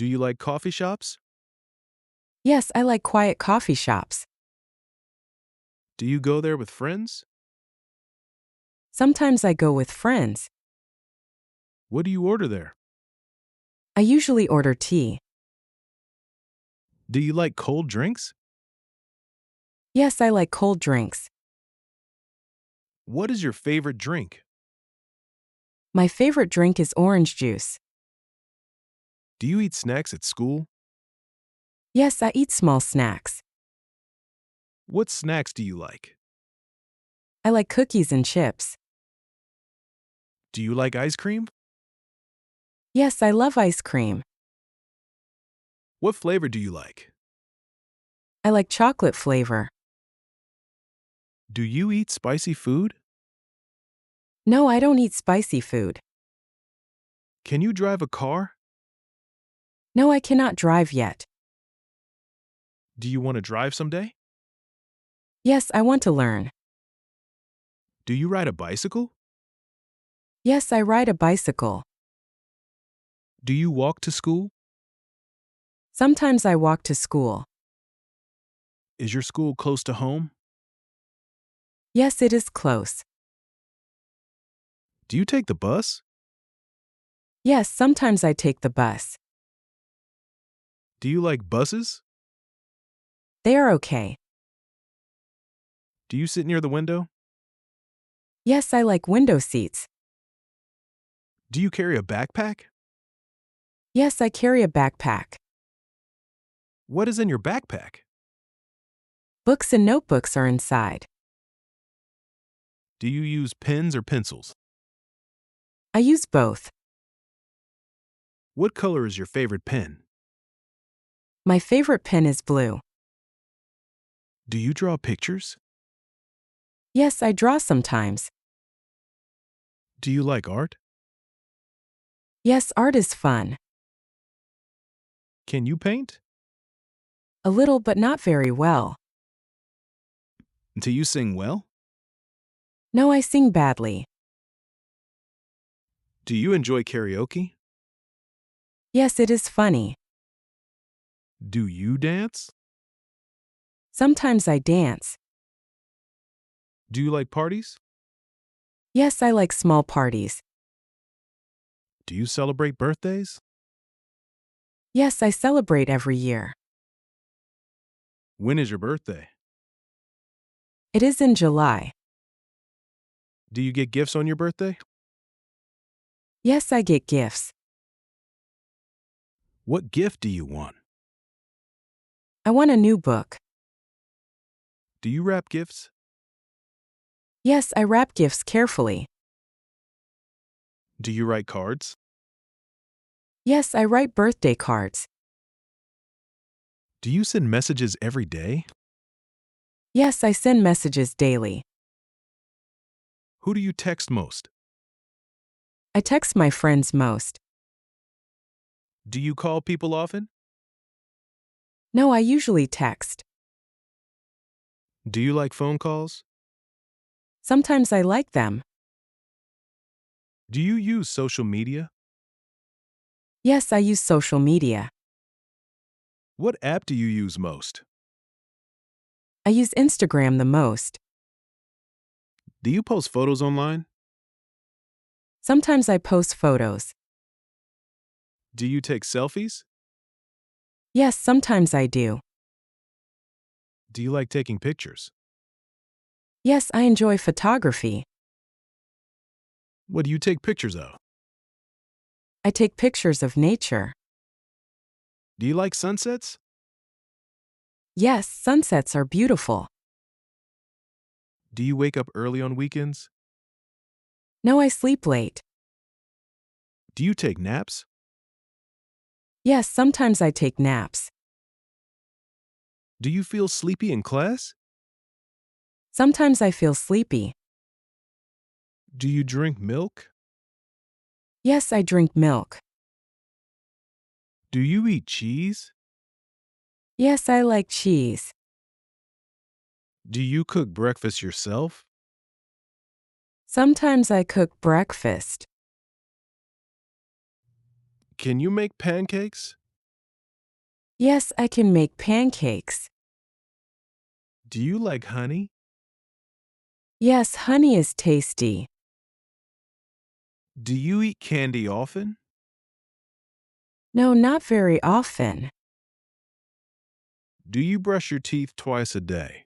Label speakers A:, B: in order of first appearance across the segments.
A: Do you like coffee shops?
B: Yes, I like quiet coffee shops.
A: Do you go there with friends?
B: Sometimes I go with friends.
A: What do you order there?
B: I usually order tea.
A: Do you like cold drinks?
B: Yes, I like cold drinks.
A: What is your favorite drink?
B: My favorite drink is orange juice.
A: Do you eat snacks at school?
B: Yes, I eat small snacks.
A: What snacks do you like?
B: I like cookies and chips.
A: Do you like ice cream?
B: Yes, I love ice cream.
A: What flavor do you like?
B: I like chocolate flavor.
A: Do you eat spicy food?
B: No, I don't eat spicy food.
A: Can you drive a car?
B: No, I cannot drive yet.
A: Do you want to drive someday?
B: Yes, I want to learn.
A: Do you ride a bicycle?
B: Yes, I ride a bicycle.
A: Do you walk to school?
B: Sometimes I walk to school.
A: Is your school close to home?
B: Yes, it is close.
A: Do you take the bus?
B: Yes, sometimes I take the bus.
A: Do you like buses?
B: They are okay.
A: Do you sit near the window?
B: Yes, I like window seats.
A: Do you carry a backpack?
B: Yes, I carry a backpack.
A: What is in your backpack?
B: Books and notebooks are inside.
A: Do you use pens or pencils?
B: I use both.
A: What color is your favorite pen?
B: My favorite pen is blue.
A: Do you draw pictures?
B: Yes, I draw sometimes.
A: Do you like art?
B: Yes, art is fun.
A: Can you paint?
B: A little but not very well.
A: Do you sing well?
B: No, I sing badly.
A: Do you enjoy karaoke?
B: Yes, it is funny.
A: Do you dance?
B: Sometimes I dance.
A: Do you like parties?
B: Yes, I like small parties.
A: Do you celebrate birthdays?
B: Yes, I celebrate every year.
A: When is your birthday?
B: It is in July.
A: Do you get gifts on your birthday?
B: Yes, I get gifts.
A: What gift do you want?
B: I want a new book.
A: Do you wrap gifts?
B: Yes, I wrap gifts carefully.
A: Do you write cards?
B: Yes, I write birthday cards.
A: Do you send messages every day?
B: Yes, I send messages daily.
A: Who do you text most?
B: I text my friends most.
A: Do you call people often?
B: No, I usually text.
A: Do you like phone calls?
B: Sometimes I like them.
A: Do you use social media?
B: Yes, I use social media.
A: What app do you use most?
B: I use Instagram the most.
A: Do you post photos online?
B: Sometimes I post photos.
A: Do you take selfies?
B: Yes, sometimes I do.
A: Do you like taking pictures?
B: Yes, I enjoy photography.
A: What do you take pictures of?
B: I take pictures of nature.
A: Do you like sunsets?
B: Yes, sunsets are beautiful.
A: Do you wake up early on weekends?
B: No, I sleep late.
A: Do you take naps?
B: Yes, sometimes I take naps.
A: Do you feel sleepy in class?
B: Sometimes I feel sleepy.
A: Do you drink milk?
B: Yes, I drink milk.
A: Do you eat cheese?
B: Yes, I like cheese.
A: Do you cook breakfast yourself?
B: Sometimes I cook breakfast.
A: Can you make pancakes?
B: Yes, I can make pancakes.
A: Do you like honey?
B: Yes, honey is tasty.
A: Do you eat candy often?
B: No, not very often.
A: Do you brush your teeth twice a day?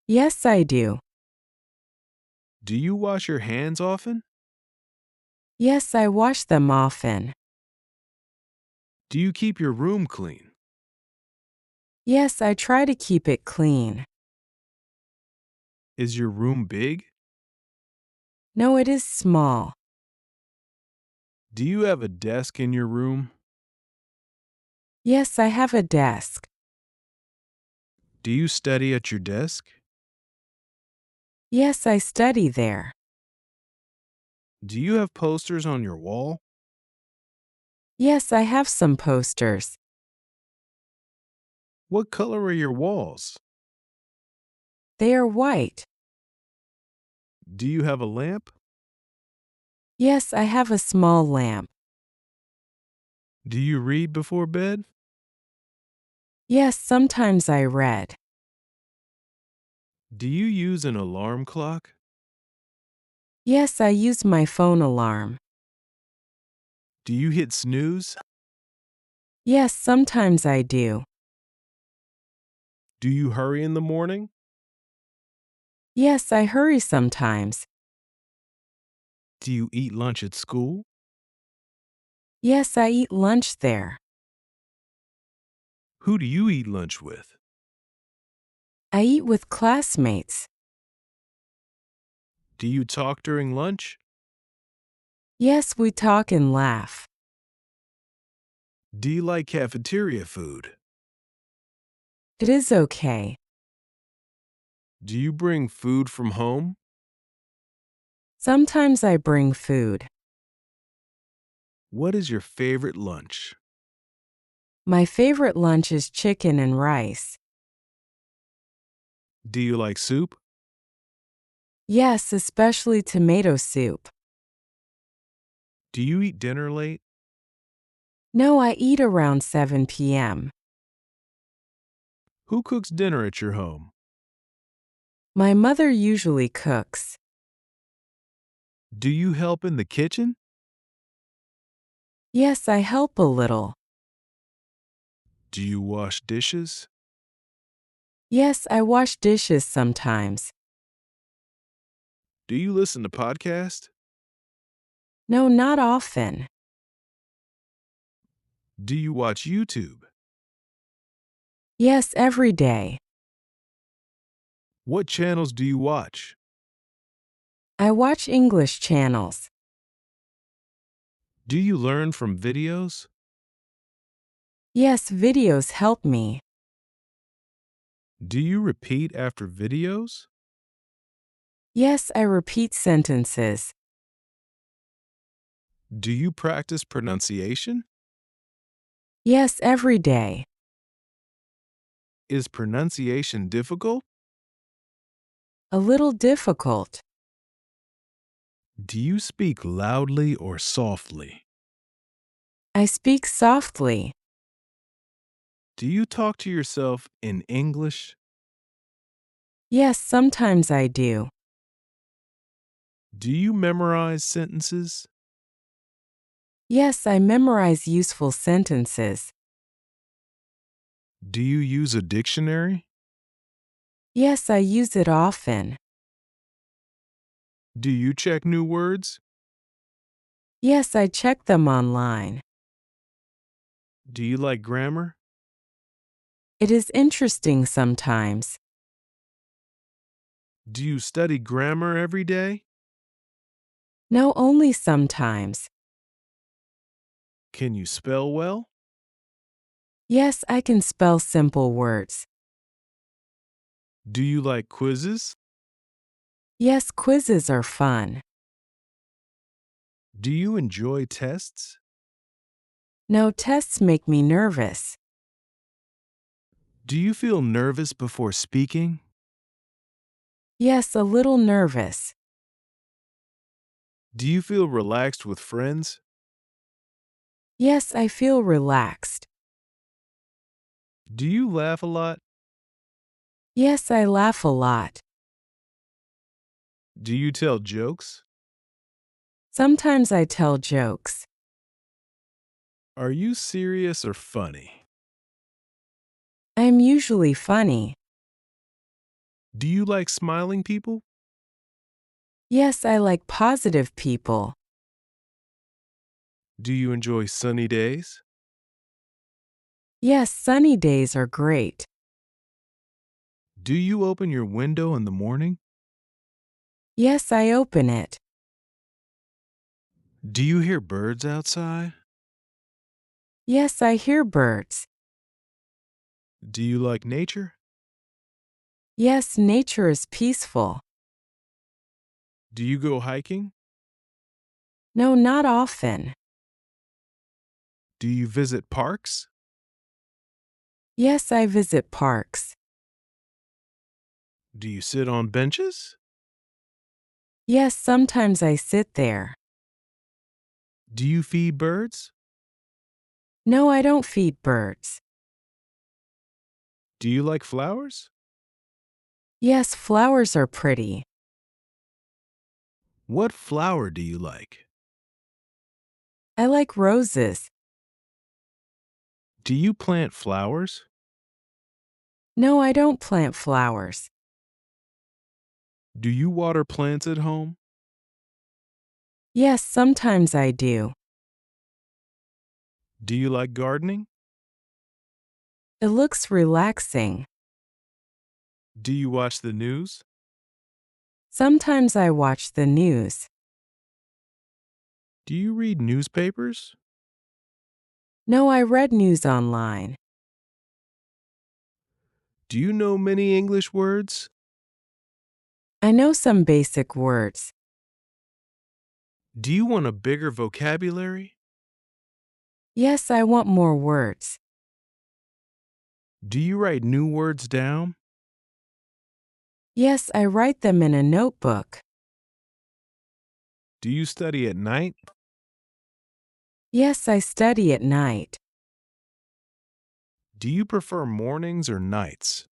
B: Yes, I do.
A: Do you wash your hands often?
B: Yes, I wash them often.
A: Do you keep your room clean?
B: Yes, I try to keep it clean.
A: Is your room big?
B: No, it is small.
A: Do you have a desk in your room?
B: Yes, I have a desk.
A: Do you study at your desk?
B: Yes, I study there.
A: Do you have posters on your wall?
B: Yes, I have some posters.
A: What color are your walls?
B: They are white.
A: Do you have a lamp?
B: Yes, I have a small lamp.
A: Do you read before bed?
B: Yes, sometimes I read.
A: Do you use an alarm clock?
B: Yes, I use my phone alarm.
A: Do you hit snooze?
B: Yes, sometimes I do.
A: Do you hurry in the morning?
B: Yes, I hurry sometimes.
A: Do you eat lunch at school?
B: Yes, I eat lunch there.
A: Who do you eat lunch with?
B: I eat with classmates.
A: Do you talk during lunch?
B: Yes, we talk and laugh.
A: Do you like cafeteria food?
B: It is okay.
A: Do you bring food from home?
B: Sometimes I bring food.
A: What is your favorite lunch?
B: My favorite lunch is chicken and rice.
A: Do you like soup?
B: Yes, especially tomato soup.
A: Do you eat dinner late?
B: No, I eat around 7 p.m.
A: Who cooks dinner at your home?
B: My mother usually cooks.
A: Do you help in the kitchen?
B: Yes, I help a little.
A: Do you wash dishes?
B: Yes, I wash dishes sometimes.
A: Do you listen to podcasts?
B: No, not often.
A: Do you watch YouTube?
B: Yes, every day.
A: What channels do you watch?
B: I watch English channels.
A: Do you learn from videos?
B: Yes, videos help me.
A: Do you repeat after videos?
B: Yes, I repeat sentences.
A: Do you practice pronunciation?
B: Yes, every day.
A: Is pronunciation difficult?
B: A little difficult.
A: Do you speak loudly or softly?
B: I speak softly.
A: Do you talk to yourself in English?
B: Yes, sometimes I do.
A: Do you memorize sentences?
B: Yes, I memorize useful sentences.
A: Do you use a dictionary?
B: Yes, I use it often.
A: Do you check new words?
B: Yes, I check them online.
A: Do you like grammar?
B: It is interesting sometimes.
A: Do you study grammar every day?
B: No, only sometimes.
A: Can you spell well?
B: Yes, I can spell simple words.
A: Do you like quizzes?
B: Yes, quizzes are fun.
A: Do you enjoy tests?
B: No, tests make me nervous.
A: Do you feel nervous before speaking?
B: Yes, a little nervous.
A: Do you feel relaxed with friends?
B: Yes, I feel relaxed.
A: Do you laugh a lot?
B: Yes, I laugh a lot.
A: Do you tell jokes?
B: Sometimes I tell jokes.
A: Are you serious or funny?
B: I am usually funny.
A: Do you like smiling people?
B: Yes, I like positive people.
A: Do you enjoy sunny days?
B: Yes, sunny days are great.
A: Do you open your window in the morning?
B: Yes, I open it.
A: Do you hear birds outside?
B: Yes, I hear birds.
A: Do you like nature?
B: Yes, nature is peaceful.
A: Do you go hiking?
B: No, not often.
A: Do you visit parks?
B: Yes, I visit parks.
A: Do you sit on benches?
B: Yes, sometimes I sit there.
A: Do you feed birds?
B: No, I don't feed birds.
A: Do you like flowers?
B: Yes, flowers are pretty.
A: What flower do you like?
B: I like roses.
A: Do you plant flowers?
B: No, I don't plant flowers.
A: Do you water plants at home?
B: Yes, sometimes I do.
A: Do you like gardening?
B: It looks relaxing.
A: Do you watch the news?
B: Sometimes I watch the news.
A: Do you read newspapers?
B: No, I read news online.
A: Do you know many English words?
B: I know some basic words.
A: Do you want a bigger vocabulary?
B: Yes, I want more words.
A: Do you write new words down?
B: Yes, I write them in a notebook.
A: Do you study at night?
B: Yes, I study at night.
A: Do you prefer mornings or nights?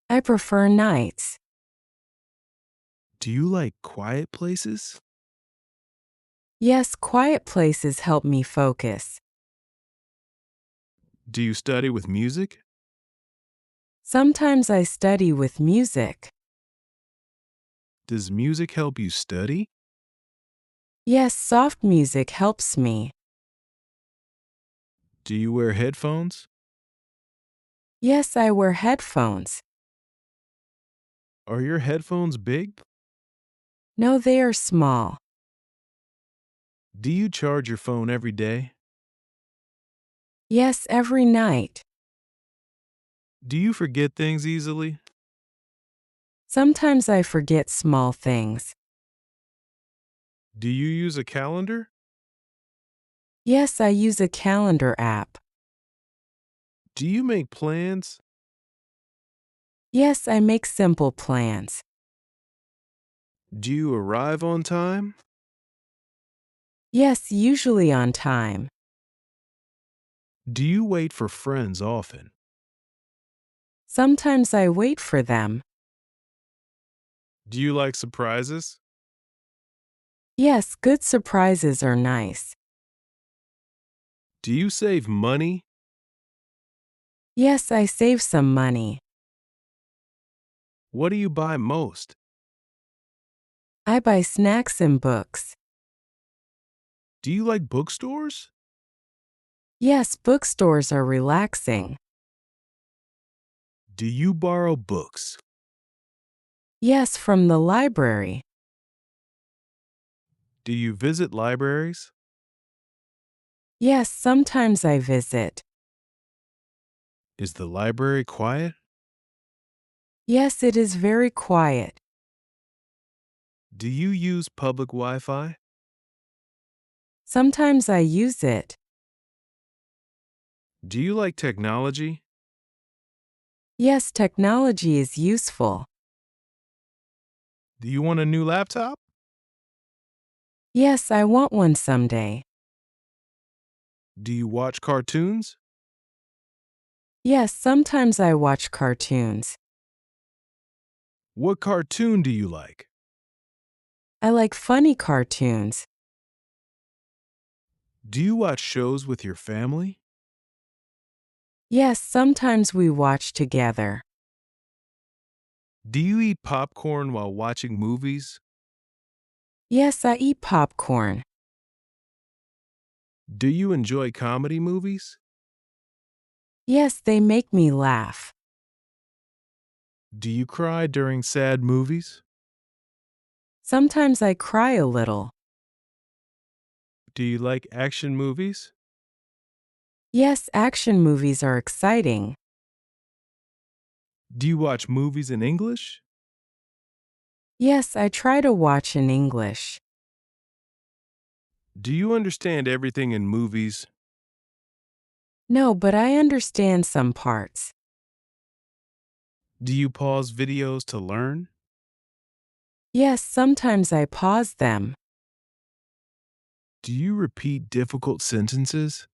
B: I prefer nights.
A: Do you like quiet places?
B: Yes, quiet places help me focus.
A: Do you study with music?
B: Sometimes I study with music.
A: Does music help you study?
B: Yes, soft music helps me.
A: Do you wear headphones?
B: Yes, I wear headphones.
A: Are your headphones big?
B: No, they are small.
A: Do you charge your phone every day?
B: Yes, every night.
A: Do you forget things easily?
B: Sometimes I forget small things.
A: Do you use a calendar?
B: Yes, I use a calendar app.
A: Do you make plans?
B: Yes, I make simple plans.
A: Do you arrive on time?
B: Yes, usually on time.
A: Do you wait for friends often?
B: Sometimes I wait for them.
A: Do you like surprises?
B: Yes, good surprises are nice.
A: Do you save money?
B: Yes, I save some money.
A: What do you buy most?
B: I buy snacks and books.
A: Do you like bookstores?
B: Yes, bookstores are relaxing.
A: Do you borrow books?
B: Yes, from the library.
A: Do you visit libraries?
B: Yes, sometimes I visit.
A: Is the library quiet?
B: Yes, it is very quiet.
A: Do you use public Wi Fi?
B: Sometimes I use it.
A: Do you like technology?
B: Yes, technology is useful.
A: Do you want a new laptop?
B: Yes, I want one someday.
A: Do you watch cartoons?
B: Yes, sometimes I watch cartoons.
A: What cartoon do you like?
B: I like funny cartoons.
A: Do you watch shows with your family?
B: Yes, sometimes we watch together.
A: Do you eat popcorn while watching movies?
B: Yes, I eat popcorn.
A: Do you enjoy comedy movies?
B: Yes, they make me laugh.
A: Do you cry during sad movies?
B: Sometimes I cry a little.
A: Do you like action movies?
B: Yes, action movies are exciting.
A: Do you watch movies in English?
B: Yes, I try to watch in English.
A: Do you understand everything in movies?
B: No, but I understand some parts.
A: Do you pause videos to learn?
B: Yes, sometimes I pause them.
A: Do you repeat difficult sentences?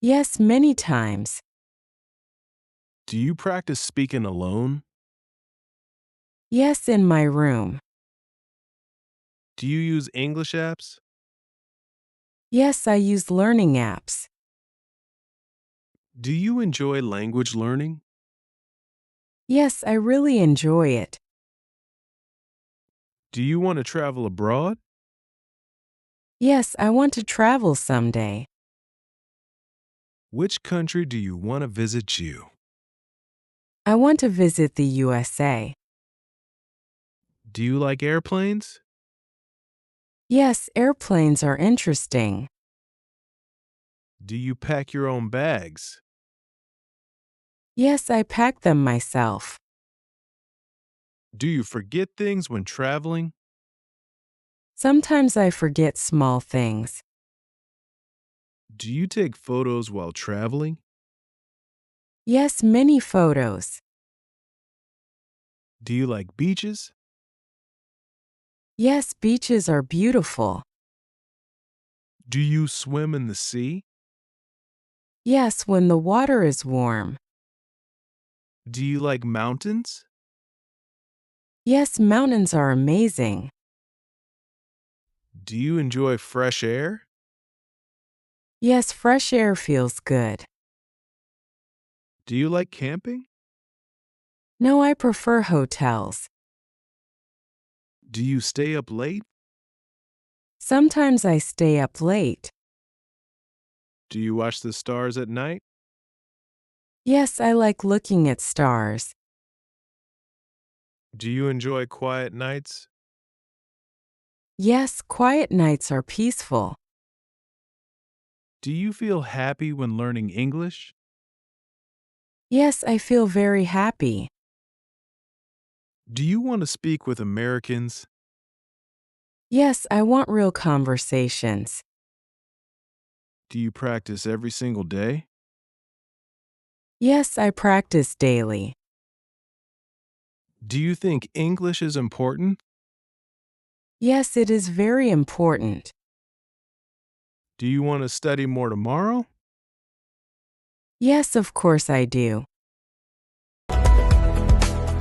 B: Yes, many times.
A: Do you practice speaking alone?
B: Yes, in my room.
A: Do you use English apps?
B: Yes, I use learning apps.
A: Do you enjoy language learning?
B: Yes, I really enjoy it.
A: Do you want to travel abroad?
B: Yes, I want to travel someday.
A: Which country do you want to visit you?
B: I want to visit the USA.
A: Do you like airplanes?
B: Yes, airplanes are interesting.
A: Do you pack your own bags?
B: Yes, I pack them myself.
A: Do you forget things when traveling?
B: Sometimes I forget small things.
A: Do you take photos while traveling?
B: Yes, many photos.
A: Do you like beaches?
B: Yes, beaches are beautiful.
A: Do you swim in the sea?
B: Yes, when the water is warm.
A: Do you like mountains?
B: Yes, mountains are amazing.
A: Do you enjoy fresh air?
B: Yes, fresh air feels good.
A: Do you like camping?
B: No, I prefer hotels.
A: Do you stay up late?
B: Sometimes I stay up late.
A: Do you watch the stars at night?
B: Yes, I like looking at stars.
A: Do you enjoy quiet nights?
B: Yes, quiet nights are peaceful.
A: Do you feel happy when learning English?
B: Yes, I feel very happy.
A: Do you want to speak with Americans?
B: Yes, I want real conversations.
A: Do you practice every single day?
B: Yes, I practice daily.
A: Do you think English is important?
B: Yes, it is very important.
A: Do you want to study more tomorrow?
B: Yes, of course I do.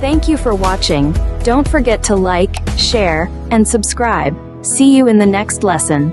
C: Thank you for watching. Don't forget to like, share, and subscribe. See you in the next lesson.